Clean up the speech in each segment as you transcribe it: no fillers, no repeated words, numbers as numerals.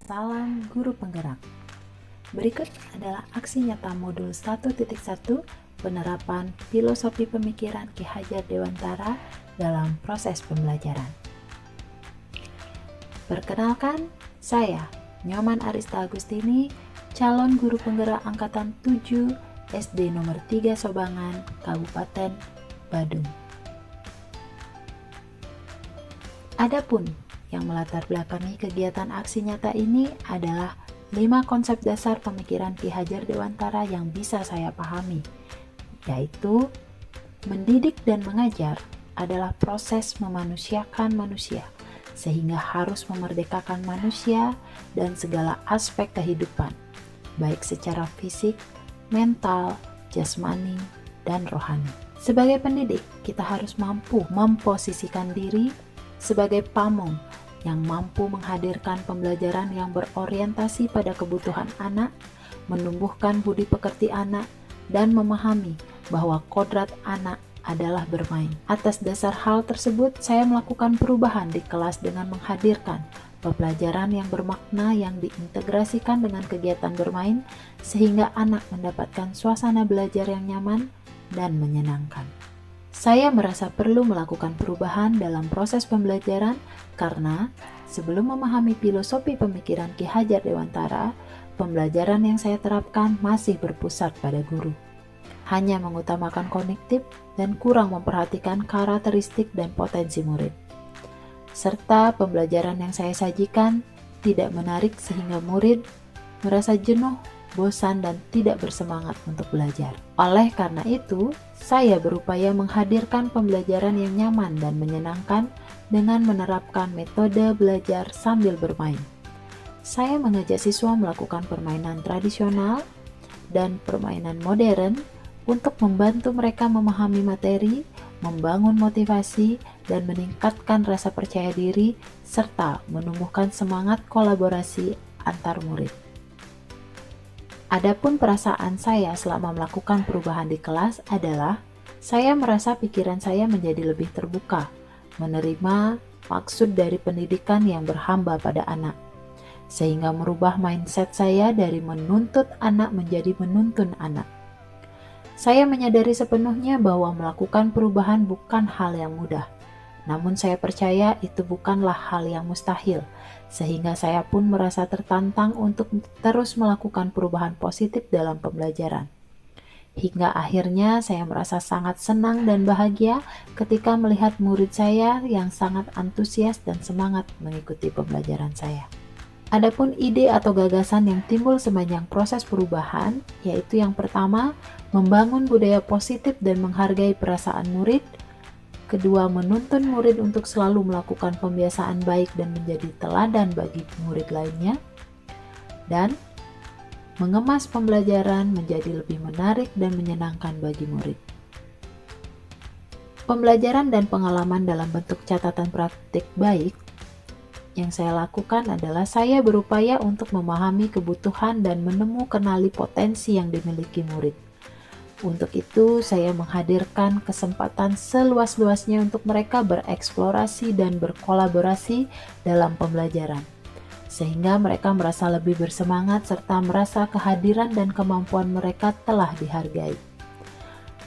Salam Guru Penggerak. Berikut adalah aksi nyata modul 1.1 penerapan filosofi pemikiran Ki Hajar Dewantara dalam proses pembelajaran. Perkenalkan, saya Nyoman Arista Agustini, calon guru penggerak angkatan 7 SD nomor 3 Sobangan, Kabupaten Badung. Adapun yang melatar belakangi kegiatan aksi nyata ini adalah 5 konsep dasar pemikiran Ki Hajar Dewantara yang bisa saya pahami, yaitu mendidik dan mengajar adalah proses memanusiakan manusia, sehingga harus memerdekakan manusia dan segala aspek kehidupan, baik secara fisik, mental, jasmani, dan rohani. Sebagai pendidik, kita harus mampu memposisikan diri sebagai pamong yang mampu menghadirkan pembelajaran yang berorientasi pada kebutuhan anak, menumbuhkan budi pekerti anak, dan memahami bahwa kodrat anak adalah bermain. Atas dasar hal tersebut, saya melakukan perubahan di kelas dengan menghadirkan pembelajaran yang bermakna yang diintegrasikan dengan kegiatan bermain sehingga anak mendapatkan suasana belajar yang nyaman dan menyenangkan. Saya merasa perlu melakukan perubahan dalam proses pembelajaran karena sebelum memahami filosofi pemikiran Ki Hajar Dewantara, pembelajaran yang saya terapkan masih berpusat pada guru. Hanya mengutamakan kognitif dan kurang memperhatikan karakteristik dan potensi murid. Serta pembelajaran yang saya sajikan tidak menarik sehingga murid merasa jenuh, bosan, dan tidak bersemangat untuk belajar. Oleh karena itu, saya berupaya menghadirkan pembelajaran yang nyaman dan menyenangkan dengan menerapkan metode belajar sambil bermain. Saya mengajak siswa melakukan permainan tradisional dan permainan modern untuk membantu mereka memahami materi, membangun motivasi, dan meningkatkan rasa percaya diri, serta menumbuhkan semangat kolaborasi antar murid. Adapun perasaan saya selama melakukan perubahan di kelas adalah saya merasa pikiran saya menjadi lebih terbuka, menerima maksud dari pendidikan yang berhamba pada anak, sehingga merubah mindset saya dari menuntut anak menjadi menuntun anak. Saya menyadari sepenuhnya bahwa melakukan perubahan bukan hal yang mudah, namun saya percaya itu bukanlah hal yang mustahil, sehingga saya pun merasa tertantang untuk terus melakukan perubahan positif dalam pembelajaran. Hingga akhirnya saya merasa sangat senang dan bahagia ketika melihat murid saya yang sangat antusias dan semangat mengikuti pembelajaran saya. Adapun ide atau gagasan yang timbul sepanjang proses perubahan, yaitu yang pertama, membangun budaya positif dan menghargai perasaan murid. Kedua, menuntun murid untuk selalu melakukan pembiasaan baik dan menjadi teladan bagi murid lainnya. Dan mengemas pembelajaran menjadi lebih menarik dan menyenangkan bagi murid. Pembelajaran dan pengalaman dalam bentuk catatan praktik baik yang saya lakukan adalah saya berupaya untuk memahami kebutuhan dan kenali potensi yang dimiliki murid. Untuk itu, saya menghadirkan kesempatan seluas-luasnya untuk mereka bereksplorasi dan berkolaborasi dalam pembelajaran, sehingga mereka merasa lebih bersemangat serta merasa kehadiran dan kemampuan mereka telah dihargai.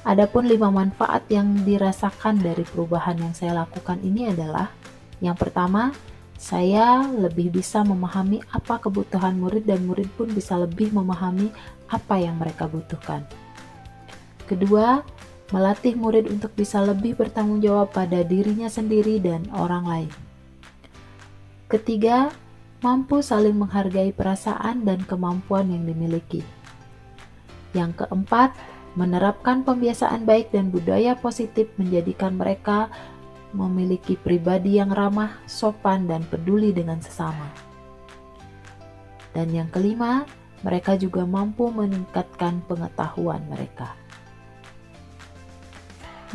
Adapun 5 manfaat yang dirasakan dari perubahan yang saya lakukan ini adalah: yang pertama, saya lebih bisa memahami apa kebutuhan murid dan murid pun bisa lebih memahami apa yang mereka butuhkan. Kedua, melatih murid untuk bisa lebih bertanggung jawab pada dirinya sendiri dan orang lain. Ketiga, mampu saling menghargai perasaan dan kemampuan yang dimiliki. Yang keempat, menerapkan pembiasaan baik dan budaya positif menjadikan mereka memiliki pribadi yang ramah, sopan, dan peduli dengan sesama. Dan yang kelima, mereka juga mampu meningkatkan pengetahuan mereka.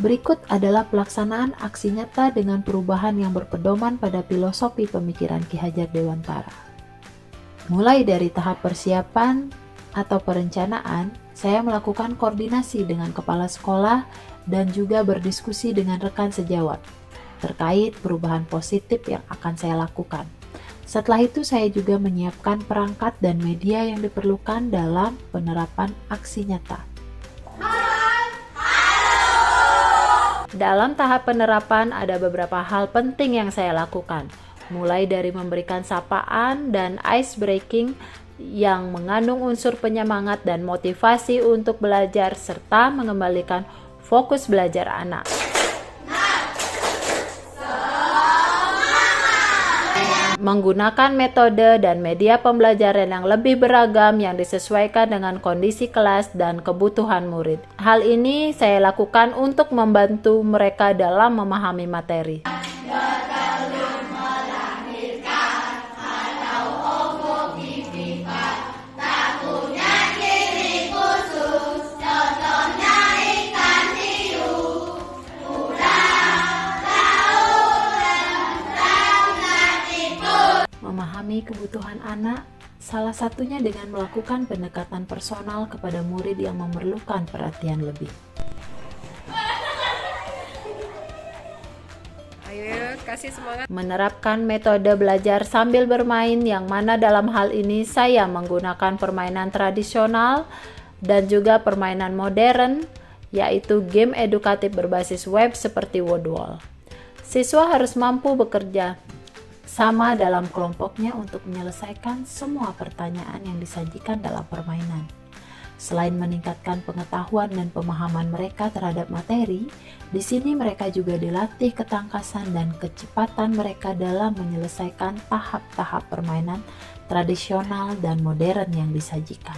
Berikut adalah pelaksanaan aksi nyata dengan perubahan yang berpedoman pada filosofi pemikiran Ki Hajar Dewantara. Mulai dari tahap persiapan atau perencanaan, saya melakukan koordinasi dengan kepala sekolah dan juga berdiskusi dengan rekan sejawat terkait perubahan positif yang akan saya lakukan. Setelah itu saya juga menyiapkan perangkat dan media yang diperlukan dalam penerapan aksi nyata. Dalam tahap penerapan ada beberapa hal penting yang saya lakukan, mulai dari memberikan sapaan dan ice breaking yang mengandung unsur penyemangat dan motivasi untuk belajar serta mengembalikan fokus belajar anak. Menggunakan metode dan media pembelajaran yang lebih beragam yang disesuaikan dengan kondisi kelas dan kebutuhan murid. Hal ini saya lakukan untuk membantu mereka dalam memahami materi. Memahami kebutuhan anak, salah satunya dengan melakukan pendekatan personal kepada murid yang memerlukan perhatian lebih. Ayo, kasih semangat. Menerapkan metode belajar sambil bermain yang mana dalam hal ini saya menggunakan permainan tradisional dan juga permainan modern, yaitu game edukatif berbasis web seperti Woodwall. Siswa harus mampu bekerja sama dalam kelompoknya untuk menyelesaikan semua pertanyaan yang disajikan dalam permainan. Selain meningkatkan pengetahuan dan pemahaman mereka terhadap materi, di sini mereka juga dilatih ketangkasan dan kecepatan mereka dalam menyelesaikan tahap-tahap permainan tradisional dan modern yang disajikan.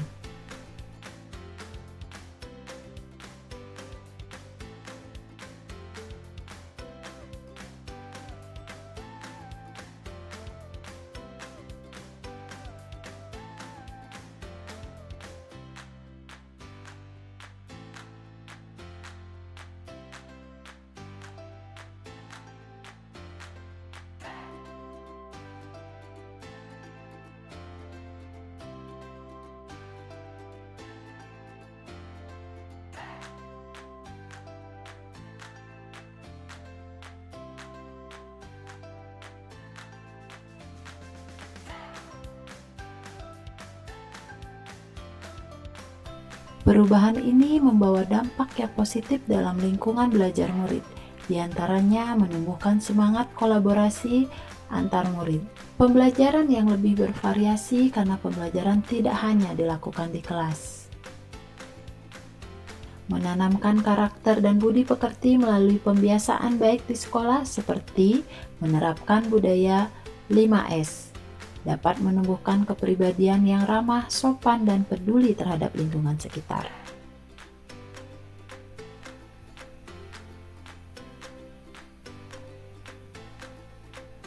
Perubahan ini membawa dampak yang positif dalam lingkungan belajar murid, di antaranya menumbuhkan semangat kolaborasi antar murid. Pembelajaran yang lebih bervariasi karena pembelajaran tidak hanya dilakukan di kelas. Menanamkan karakter dan budi pekerti melalui pembiasaan baik di sekolah seperti menerapkan budaya 5S. Dapat menumbuhkan kepribadian yang ramah, sopan, dan peduli terhadap lingkungan sekitar.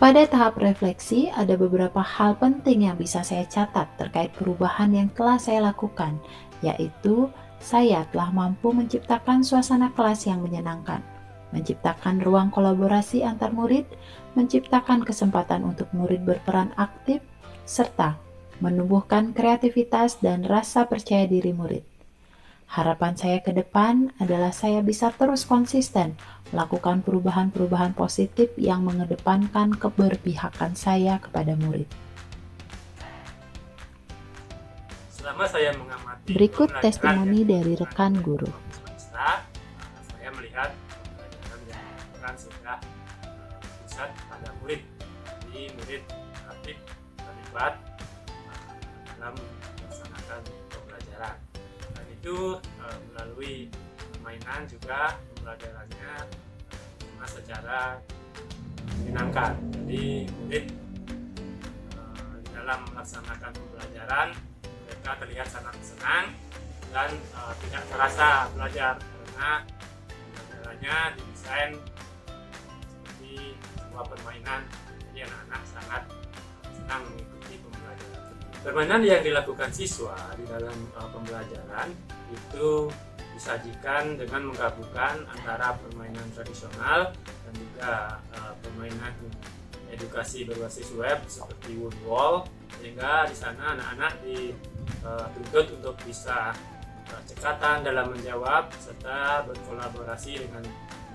Pada tahap refleksi, ada beberapa hal penting yang bisa saya catat terkait perubahan yang telah saya lakukan, yaitu saya telah mampu menciptakan suasana kelas yang menyenangkan, menciptakan ruang kolaborasi antar murid, menciptakan kesempatan untuk murid berperan aktif, serta menumbuhkan kreativitas dan rasa percaya diri murid. Harapan saya ke depan adalah saya bisa terus konsisten melakukan perubahan-perubahan positif yang mengedepankan keberpihakan saya kepada murid. Selama saya mengamati Berikut testimoni dari rekan guru. Saya melihat pembelajaran yang dilakukan sudah pusat pada murid. Jadi murid aktif terlibat dalam melaksanakan pembelajaran. Dan itu melalui permainan juga pembelajarannya secara menyenangkan. Jadi murid dalam melaksanakan pembelajaran mereka terlihat sangat senang dan tidak terasa belajar karena pembelajarannya didesain seperti sebuah permainan, jadi anak-anak sangat senang mengikuti pembelajaran. Permainan yang dilakukan siswa di dalam pembelajaran itu disajikan dengan menggabungkan antara permainan tradisional dan juga permainan edukasi berbasis web seperti Woodwall, sehingga di sana anak-anak dituntut untuk bisa cekatan dalam menjawab serta berkolaborasi dengan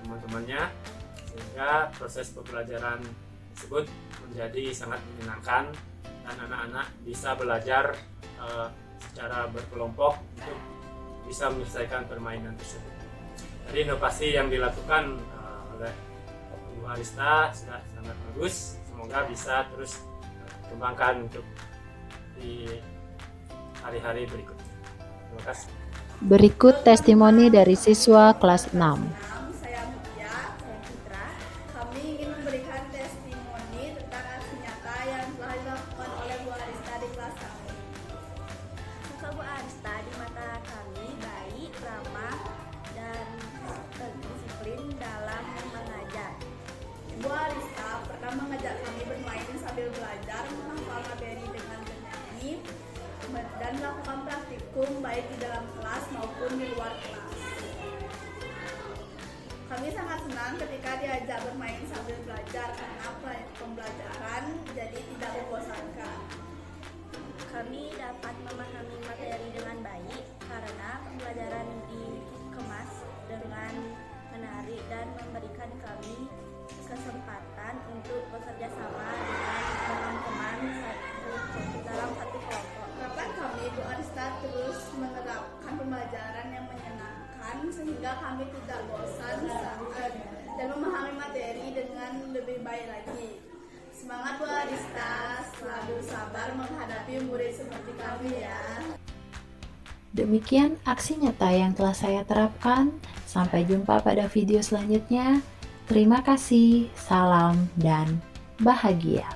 teman-temannya, sehingga proses pembelajaran tersebut menjadi sangat menyenangkan dan anak-anak bisa belajar secara berkelompok untuk bisa menyelesaikan permainan tersebut. Jadi inovasi yang dilakukan oleh Ibu Arista sudah sangat bagus. Semoga bisa terus kembangkan untuk di hari-hari berikutnya. Terima kasih. Berikut testimoni dari siswa kelas 6. Saya Mutia, saya Citra. Kami ingin memberikan testimoni tentang aksi nyata yang telah dilakukan oleh Bu Arista di kelas kami. Sosok Bu Arista di mata kami baik, ramah, dan disiplin dalam mengajar. Bu Arista pernah mengajak kami bermain sambil belajar, menghafal materi dengan bernyanyi, dan melakukan praktikum baik di dalam kelas maupun di luar kelas. Kami sangat senang ketika diajak bermain sambil belajar karena pembelajaran jadi tidak membosankan. Kami dapat memahami materi dengan baik karena pembelajaran dikemas dengan menarik dan memberikan kami kesempatan untuk bekerja sama dengan teman-teman dalam satu kelompok. Harapan kami Bu Arista terus menerapkan pembelajaran yang menyenangkan sehingga kami tidak bosan dan memahami materi dengan lebih baik lagi. Semangat Bu Arista, selalu sabar menghadapi murid seperti kami ya. Demikian aksi nyata yang telah saya terapkan. Sampai jumpa pada video selanjutnya. Terima kasih, salam, dan bahagia.